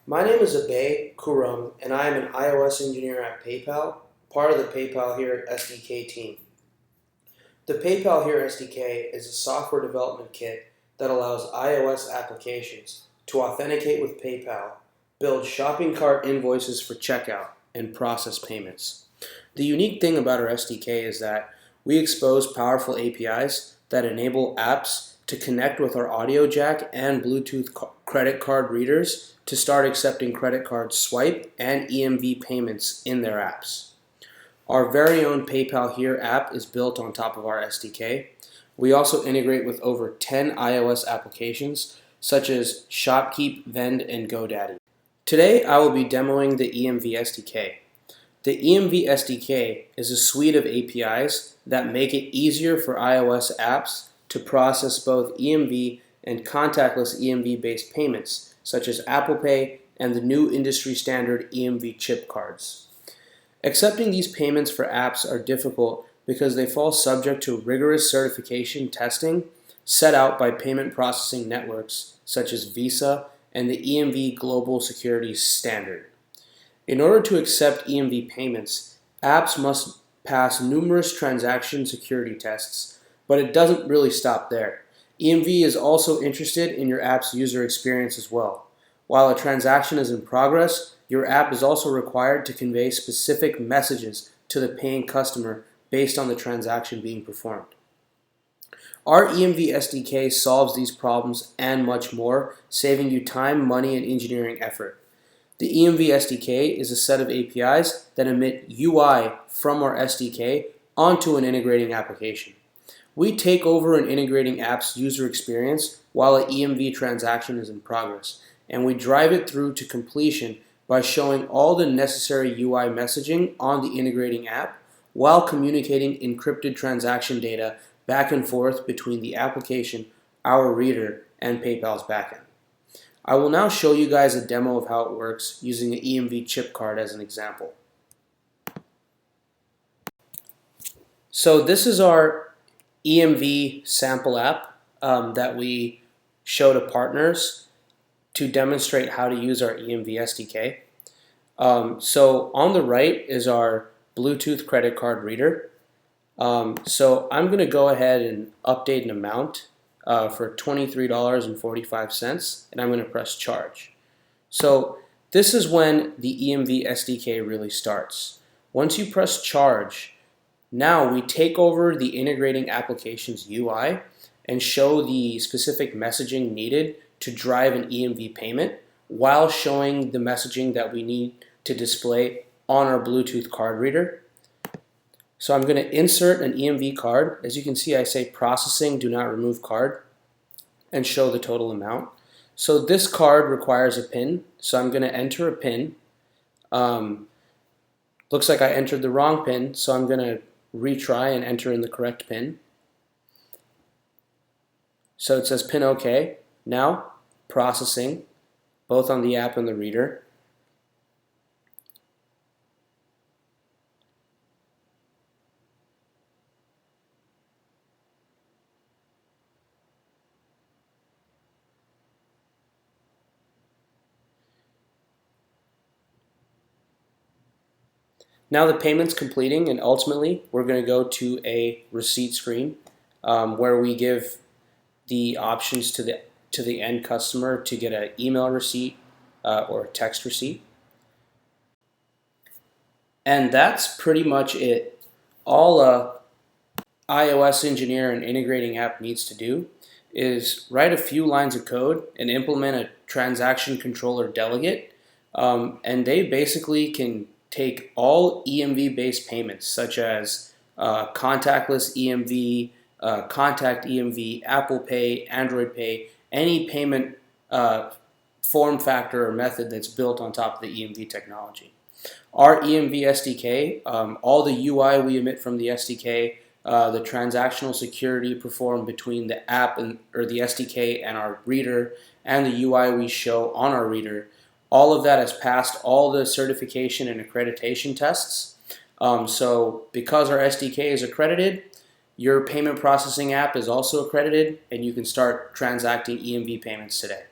My name is Abay Kurum, and I am an iOS engineer at PayPal, part of the PayPal Here SDK team. The PayPal Here SDK is a software development kit that allows iOS applications to authenticate with PayPal, build shopping cart invoices for checkout, and process payments. The unique thing about our SDK is that we expose powerful APIs that enable apps to connect with our audio jack and Bluetooth credit card readers to start accepting credit card swipe and EMV payments in their apps. Our very own PayPal Here app is built on top of our SDK. We also integrate with over 10 iOS applications such as ShopKeep, Vend, and GoDaddy. Today I will be demoing the EMVSDK. The EMVSDK is a suite of APIs that make it easier for iOS apps to process both EMV and contactless EMV-based payments, such as Apple Pay and the new industry standard EMV chip cards. Accepting these payments for apps are difficult because they fall subject to rigorous certification testing set out by payment processing networks such as Visa and the EMV Global Security Standard. In order to accept EMV payments, apps must pass numerous transaction security tests, but it doesn't really stop there. EMV is also interested in your app's user experience as well. While a transaction is in progress, your app is also required to convey specific messages to the paying customer based on the transaction being performed. Our EMV SDK solves these problems and much more, saving you time, money, and engineering effort. The EMV SDK is a set of APIs that emit UI from our SDK onto an integrating application. We take over an integrating app's user experience while an EMV transaction is in progress, and we drive it through to completion by showing all the necessary UI messaging on the integrating app while communicating encrypted transaction data back and forth between the application, our reader, and PayPal's backend. I will now show you guys a demo of how it works using an EMV chip card as an example. So this is our EMV sample app that we show to partners to demonstrate how to use our EMV SDK. So on the right is our Bluetooth credit card reader. So I'm going to go ahead and update an amount for $23.45, and I'm going to press charge. So this is when the EMV SDK really starts. Once you press charge, now we take over the integrating application's UI and show the specific messaging needed to drive an EMV payment while showing the messaging that we need to display on our Bluetooth card reader. So I'm going to insert an EMV card. As you can see, I say processing, do not remove card, and show the total amount. So this card requires a PIN, so I'm going to enter a PIN. Looks like I entered the wrong PIN, so I'm going to retry and enter in the correct PIN. So it says PIN OK. Now, processing, both on the app and the reader. Now the payment's completing, and ultimately we're going to go to a receipt screen where we give the options to the end customer to get an email receipt or a text receipt. And that's pretty much it. All a iOS engineer and integrating app needs to do is write a few lines of code and implement a transaction controller delegate, and they basically can take all EMV-based payments, such as contactless EMV, contact EMV, Apple Pay, Android Pay, any payment form factor or method that's built on top of the EMV technology. Our EMV SDK, all the UI we emit from the SDK, the transactional security performed between the app or the SDK and our reader, and the UI we show on our reader, all of that has passed all the certification and accreditation tests. So because our SDK is accredited, your payment processing app is also accredited, and you can start transacting EMV payments today.